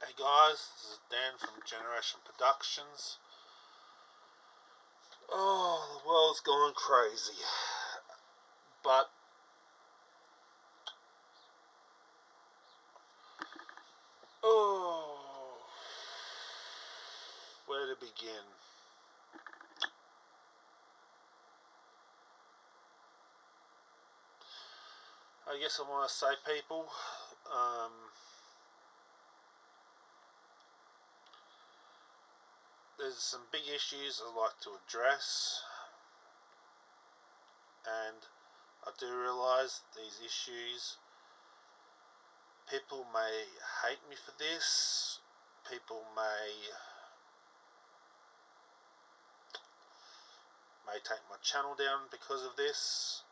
Hey guys, this is Dan from Generation Productions. Oh, the world's gone crazy. But, where to begin? I guess I want to say, people, there's some big issues I'd like to address, and I do realise these issues. People may hate me for this. People may take my channel down because of this.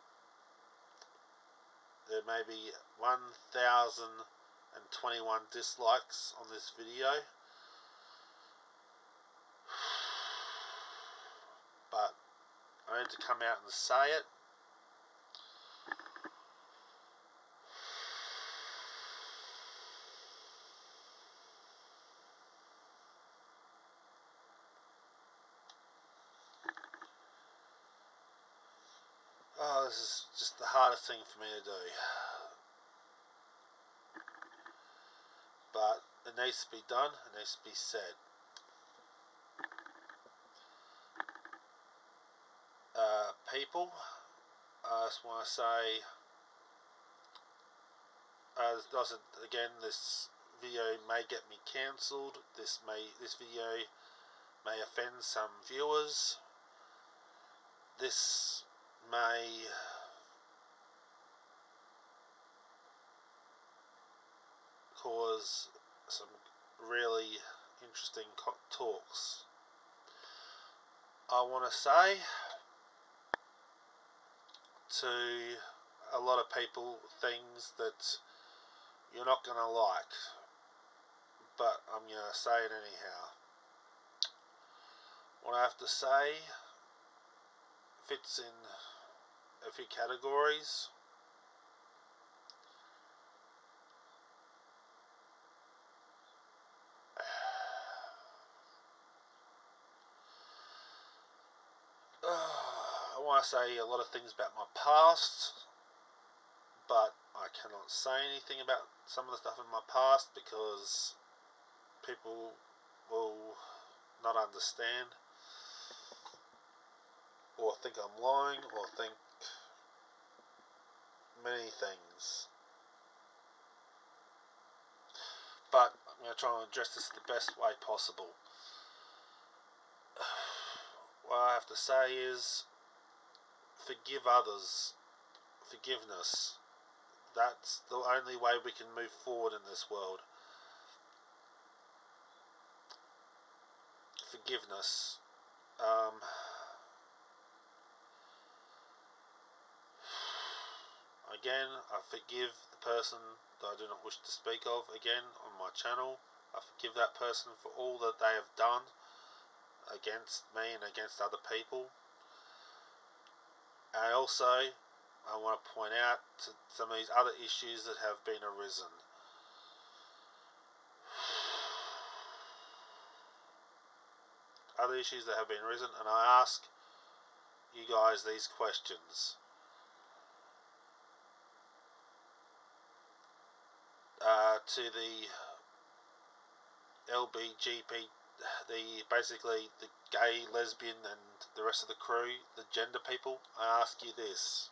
There may be 1,021 dislikes on this video, but I need to come out and say it. Oh, this is just the hardest thing for me to do. But it needs to be done, it needs to be said. People, I just want to say, again, this video may get me cancelled. This video may offend some viewers. This may cause some really interesting talks. I want to say to a lot of people things that you're not going to like, but I'm going to say it anyhow. What I have to say fits in a few categories. I want to say a lot of things about my past, but I cannot say anything about some of the stuff in my past because people will not understand, or think I'm lying, or think many things. But I'm going to try and address this the best way possible. What I have to say is, forgive others. Forgiveness. That's the only way we can move forward in this world. Forgiveness. Again, I forgive the person that I do not wish to speak of again on my channel. I forgive that person for all that they have done against me and against other people. And also, I want to point out to some of these other issues that have been arisen. Other issues that have been arisen, and I ask you guys these questions. To the LBGP, basically the gay, lesbian, and the rest of the crew, the gender people, I ask you this.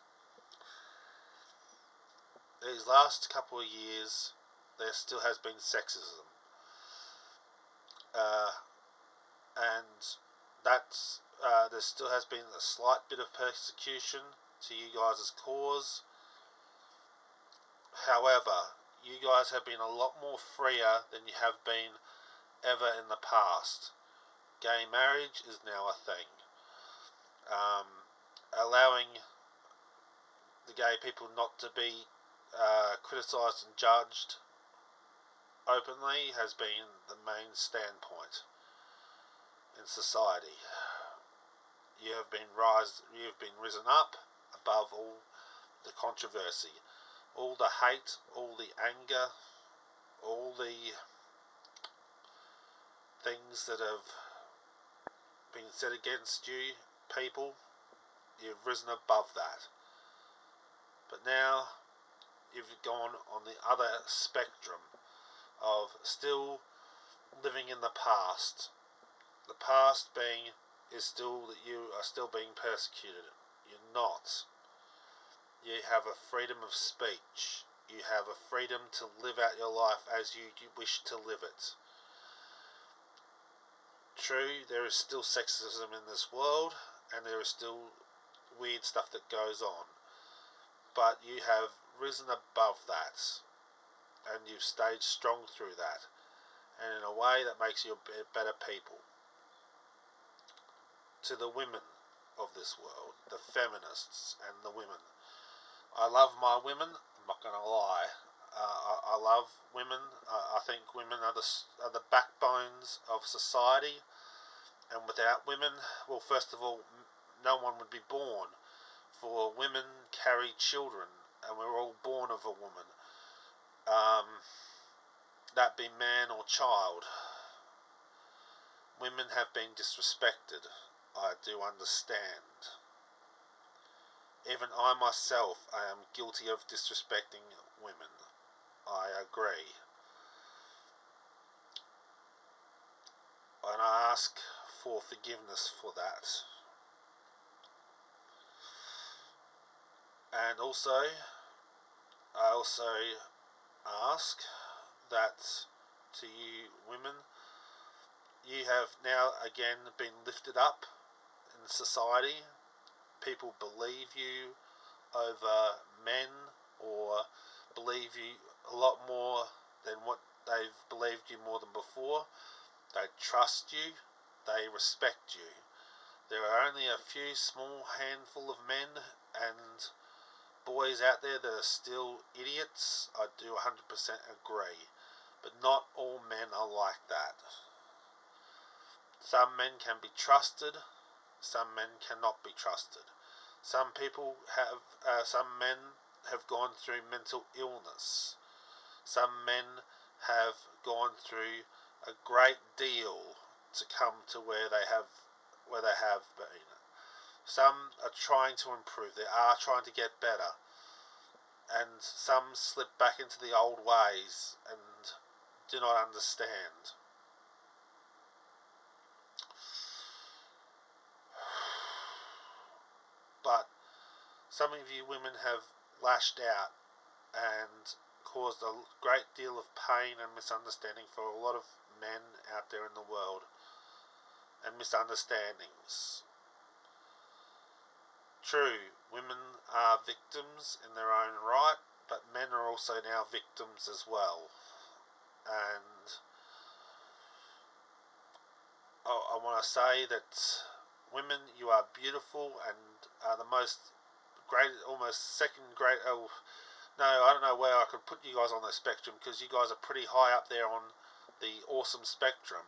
These last couple of years, there still has been sexism. And that's there still has been a slight bit of persecution to you guys' cause. However, you guys have been a lot more freer than you have been ever in the past. Gay marriage is now a thing. Allowing the gay people not to be criticised and judged openly has been the main standpoint in society. You have been risen up above all the controversy, all the hate, all the anger, all the things that have been said against you, people, you've risen above that. But now you've gone on the other spectrum of still living in the past. The past being is still that you are still being persecuted. You're not. You have a freedom of speech. You have a freedom to live out your life as you wish to live it. True, there is still sexism in this world, and there is still weird stuff that goes on. But you have risen above that, and you've stayed strong through that, and in a way that makes you a better people. To the women of this world, the feminists and the women, I love my women, I'm not going to lie. I love women. I think women are the backbones of society, and without women, well, first of all, no one would be born. For women carry children, and we're all born of a woman. That be man or child. Women have been disrespected. I do understand. Even I myself, I am guilty of disrespecting women. I agree. And I ask for forgiveness for that. And I also ask that to you women, you have now again been lifted up in society. People believe you over men, or believe you a lot more than what they've believed you more than before. They trust you, they respect you. There are only a few small handful of men and boys out there that are still idiots. I do 100% agree. But not all men are like that. Some men can be trusted, some men cannot be trusted. Some men have gone through mental illness. Some men have gone through a great deal to come to where they have been. Some are trying to improve. They are trying to get better. And some slip back into the old ways and do not understand. But some of you women have lashed out and caused a great deal of pain and misunderstanding for a lot of men out there in the world, and misunderstandings. True, women are victims in their own right, but men are also now victims as well. And I want to say that women, you are beautiful and are the most great, almost second great. Oh, no, I don't know where I could put you guys on the spectrum, because you guys are pretty high up there on the awesome spectrum.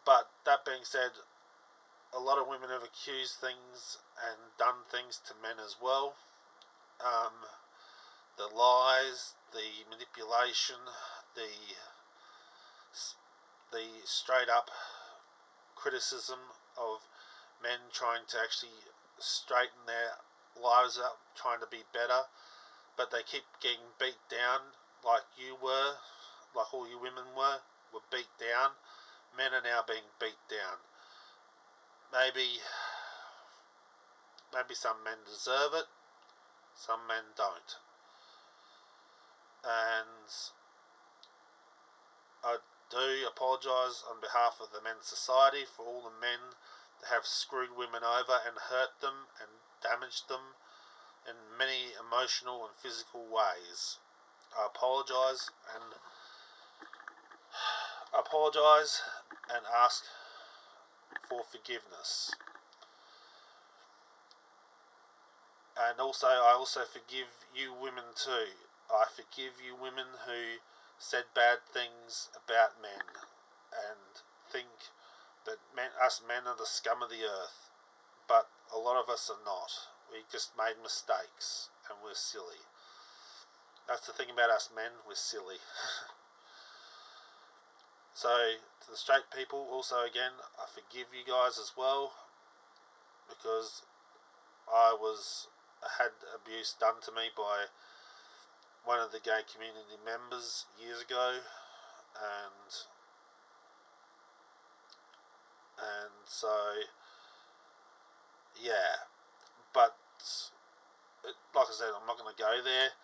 But that being said, a lot of women have accused things and done things to men as well. The lies, the manipulation, the straight up criticism of men trying to actually straighten their lives up, trying to be better, but they keep getting beat down like you were, like all you women were beat down. Men are now being beat down. Maybe some men deserve it, some men don't. And I do apologise on behalf of the men's society for all the men that have screwed women over and hurt them and damaged them in many emotional and physical ways. I apologise and ask for forgiveness. And I also forgive you women too. I forgive you women who said bad things about men and think that us men are the scum of the earth. But a lot of us are not. We just made mistakes and we're silly. That's the thing about us men, we're silly. So, to the straight people, also again, I forgive you guys as well, because I had abuse done to me by one of the gay community members years ago, and so yeah, but like I said, I'm not going to go there.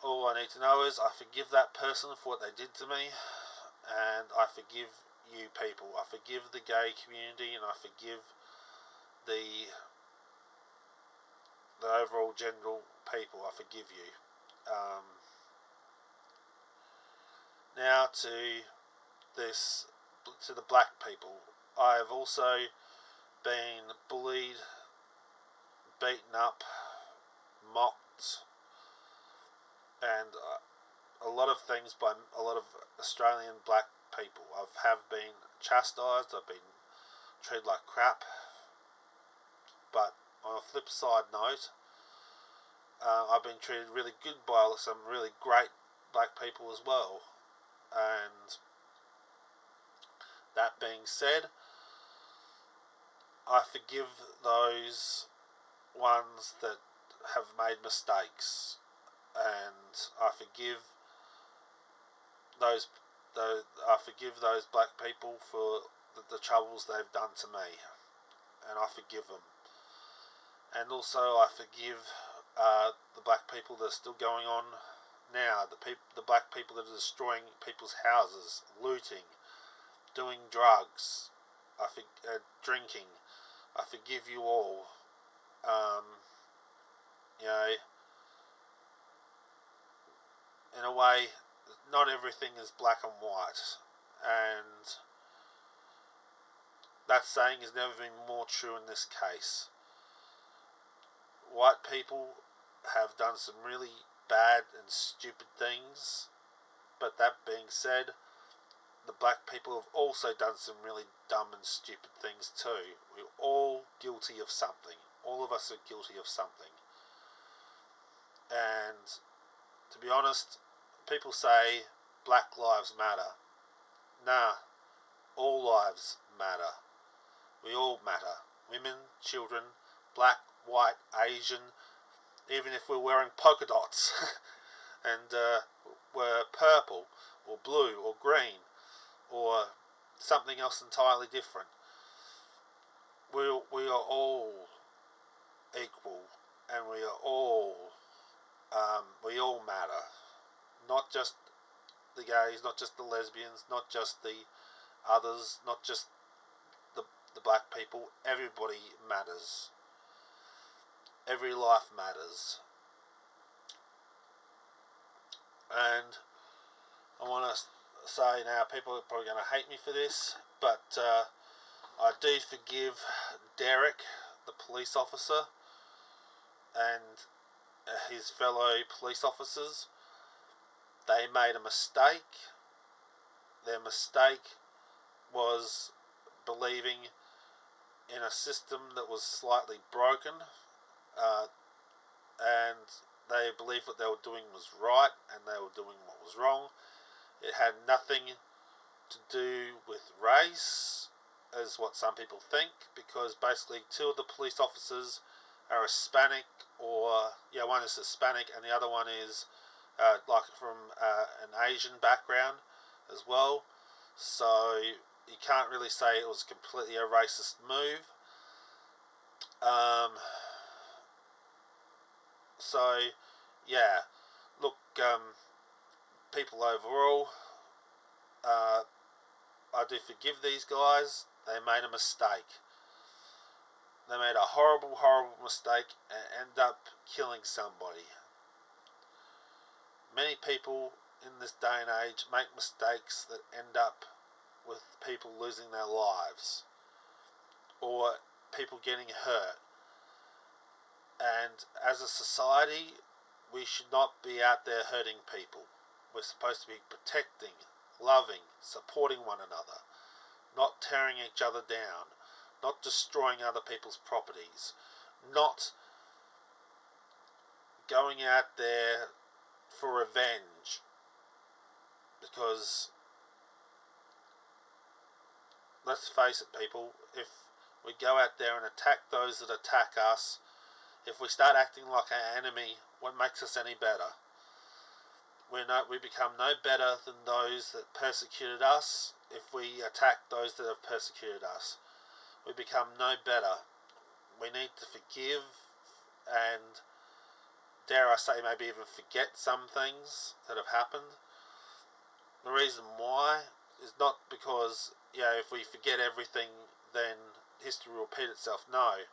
All I need to know is I forgive that person for what they did to me, and I forgive you people. I forgive the gay community, and I forgive the overall general people. I forgive you. Now to the black people. I've also been bullied, beaten up, mocked, and a lot of things by a lot of Australian black people. Have been chastised. I've been treated like crap. But on a flip side note, I've been treated really good by some really great black people as well. And that being said, I forgive those ones that have made mistakes, and I forgive those black people for the troubles they've done to me, and I forgive them. And also I forgive the black people that are still going on now, the black people that are destroying people's houses, looting, doing drugs, drinking. I forgive you all. You know, in a way, not everything is black and white, and that saying has never been more true in this case. White people have done some really bad and stupid things, but that being said, the black people have also done some really dumb and stupid things too. We're all guilty of something. All of us are guilty of something. And to be honest, people say Black Lives Matter. Nah, all lives matter. We all matter. Women, children, black, white, Asian, even if we're wearing polka dots and we're purple or blue or green or something else entirely different. We are all equal, and we all matter. Not just the gays, not just the lesbians, not just the others, not just the black people. Everybody matters. Every life matters. And I want to say now, people are probably going to hate me for this, but I do forgive Derek, the police officer, and his fellow police officers. They made a mistake. Their mistake was believing in a system that was slightly broken, and they believed what they were doing was right, and they were doing what was wrong. It had nothing to do with race, as what some people think, because basically two of the police officers are Hispanic, one is Hispanic and the other one is like from an Asian background as well. So you can't really say it was completely a racist move. So yeah, look, people overall, I do forgive these guys. They made a mistake. They made a horrible, horrible mistake and ended up killing somebody. Many people in this day and age make mistakes that end up with people losing their lives or people getting hurt. And as a society, we should not be out there hurting people. We're supposed to be protecting, loving, supporting one another, not tearing each other down, not destroying other people's properties, not going out there for revenge. Because, let's face it, people, if we go out there and attack those that attack us, if we start acting like our enemy, what makes us any better? We become no better than those that persecuted us if we attack those that have persecuted us. We become no better. We need to forgive and, dare I say, maybe even forget some things that have happened. The reason why is not because, if we forget everything, then history will repeat itself. No.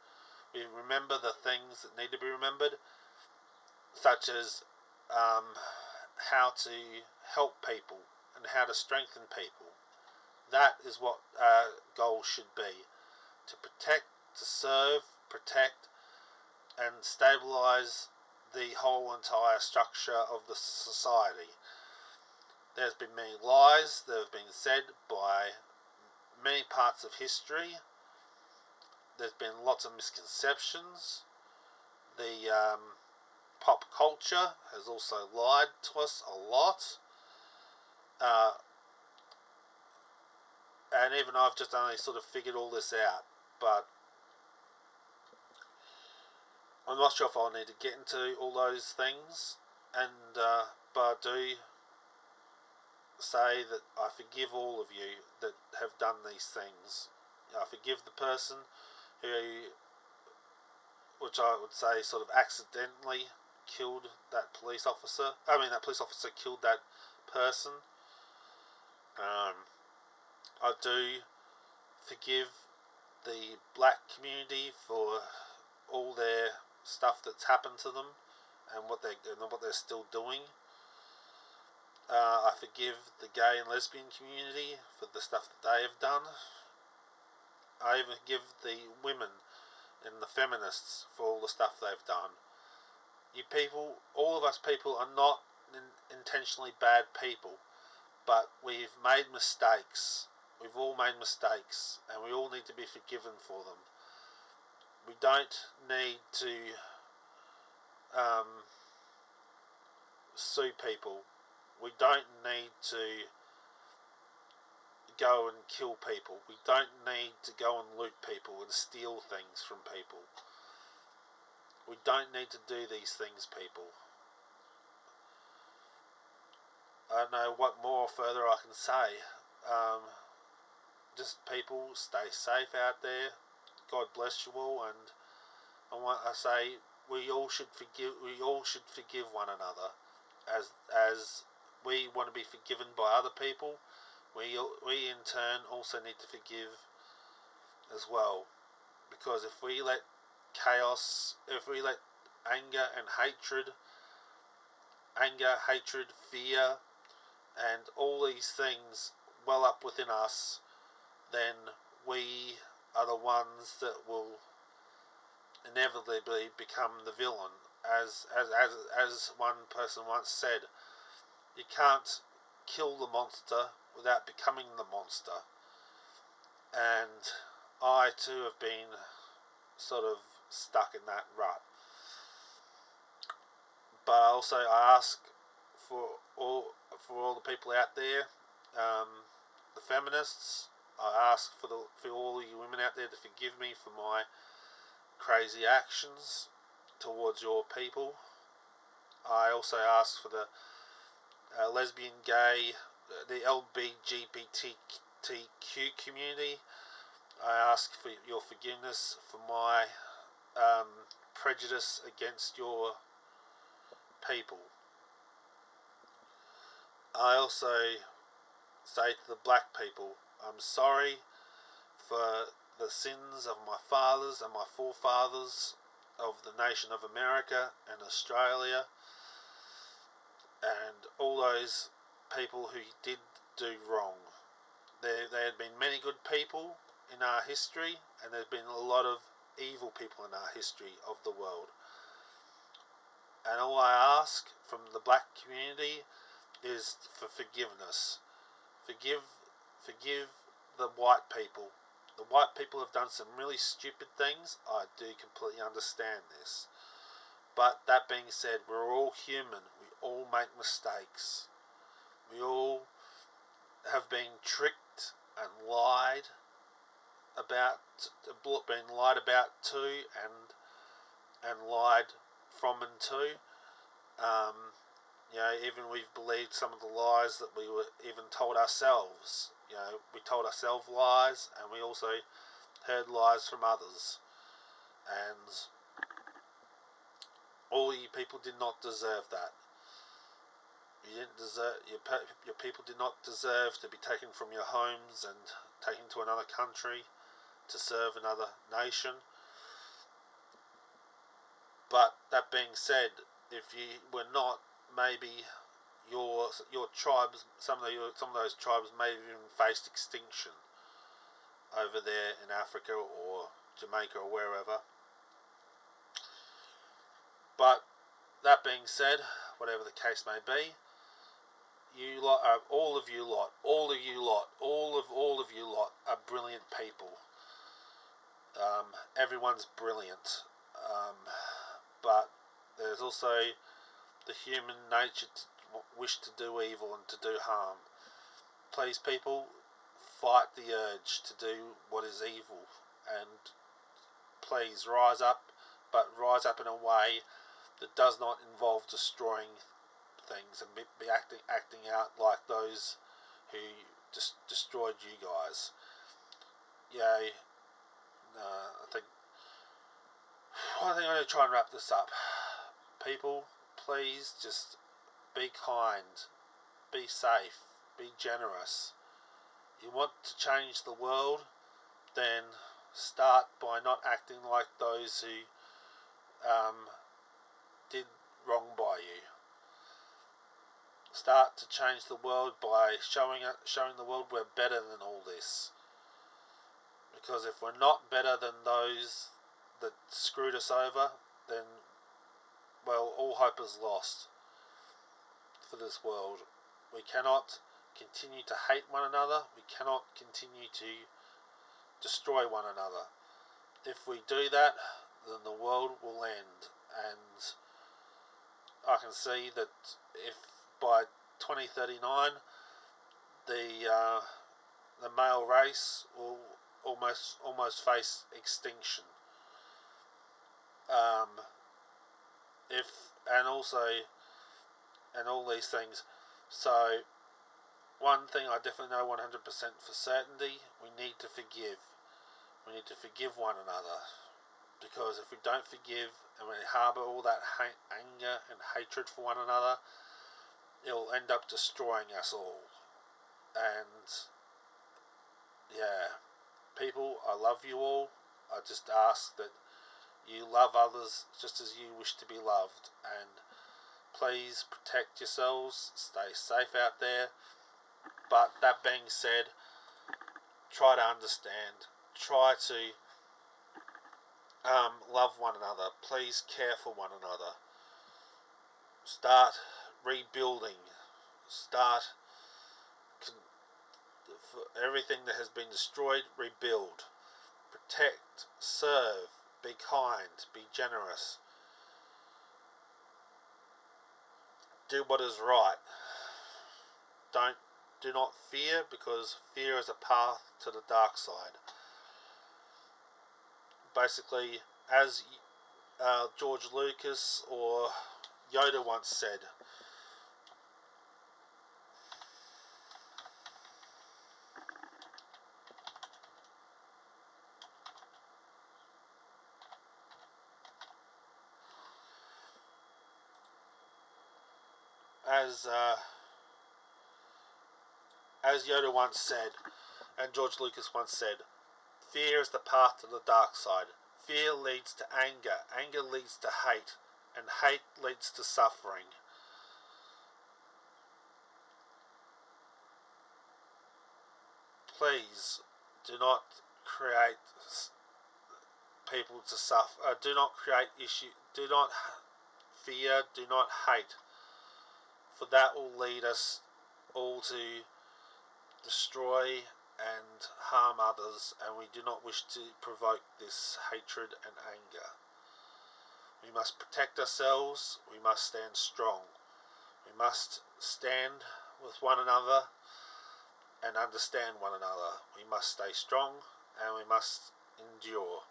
We remember the things that need to be remembered, such as how to help people and how to strengthen people. That is what our goal should be. To protect, to serve, protect, and stabilise the whole entire structure of the society. There's been many lies that have been said by many parts of history. There's been lots of misconceptions. The pop culture has also lied to us a lot. And even I've just only sort of figured all this out. But I'm not sure if I'll need to get into all those things. And but I do say that I forgive all of you that have done these things. I forgive the person who, which I would say sort of accidentally killed that police officer. That police officer killed that person. I do forgive the black community for all their stuff that's happened to them and what they're still doing. I forgive the gay and lesbian community for the stuff that they have done. I even forgive the women and the feminists for all the stuff they've done. You people, all of us people, are not intentionally bad people, but we've made mistakes. We've all made mistakes, and we all need to be forgiven for them. We don't need to sue people. We don't need to go and kill people. We don't need to go and loot people and steal things from people. We don't need to do these things, people. I don't know what more further I can say. Just people, stay safe out there. God bless you all, and I say we all should forgive. We all should forgive one another, as we want to be forgiven by other people. We in turn also need to forgive as well, because if we let chaos, if we let anger, hatred, fear, and all these things well up within us, then we are the ones that will inevitably become the villain. As one person once said, you can't kill the monster without becoming the monster. And I too have been sort of stuck in that rut. But also I ask for all the people out there, the feminists. I ask for all you women out there to forgive me for my crazy actions towards your people. I also ask for the lesbian, gay, the LGBTQ community. I ask for your forgiveness for my prejudice against your people. I also say to the black people, I'm sorry for the sins of my fathers and my forefathers of the nation of America and Australia, and all those people who did do wrong. There had been many good people in our history, and there have been a lot of evil people in our history of the world. And all I ask from the black community is for forgiveness. Forgive the white people. The white people have done some really stupid things. I do completely understand this. But that being said, we're all human. We all make mistakes. We all have been tricked and lied about, been lied about to, and lied from and to. Even we've believed some of the lies that we were even told ourselves. We told ourselves lies, and we also heard lies from others. And all you people did not deserve that. You didn't deserve, your people did not deserve to be taken from your homes and taken to another country to serve another nation. But that being said, if you were not, maybe your tribes, some of those tribes may have even faced extinction over there in Africa or Jamaica or wherever. But that being said, whatever the case may be, you lot are all of you lot are brilliant people. Everyone's brilliant, but there's also the human nature to wish to do evil and to do harm. Please, people, fight the urge to do what is evil, and please rise up, but rise up in a way that does not involve destroying things and be acting out like those who destroyed you guys. I think I'm going to try and wrap this up. People, please just be kind, be safe, be generous. You want to change the world? Then start by not acting like those who did wrong by you. Start to change the world by showing the world we're better than all this. Because if we're not better than those that screwed us over, then, well, all hope is lost for this world. We cannot continue to hate one another. We cannot continue to destroy one another. If we do that, then the world will end. And I can see that if by 2039 the male race will almost face extinction. And all these things. So one thing I definitely know 100% for certainty: we need to forgive. We need to forgive one another, because if we don't forgive and we harbour all that anger and hatred for one another, it'll end up destroying us all. And yeah, people, I love you all. I just ask that you love others just as you wish to be loved, and please protect yourselves, stay safe out there. But that being said, try to understand, try to love one another, please care for one another, start rebuilding, start for everything that has been destroyed, rebuild, protect, serve, be kind, be generous, do what is right. Do not fear, because fear is a path to the dark side. Basically, as George Lucas or Yoda once said, as Yoda once said, and George Lucas once said, fear is the path to the dark side. Fear leads to anger. Anger leads to hate. And hate leads to suffering. Please, do not create people to suffer. Do not create issues. Do not fear. Do not hate. For that will lead us all to destroy and harm others, and we do not wish to provoke this hatred and anger. We must protect ourselves, we must stand strong. We must stand with one another and understand one another. We must stay strong and we must endure.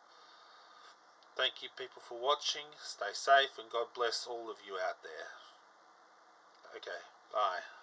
Thank you people for watching. Stay safe and God bless all of you out there. Okay, bye.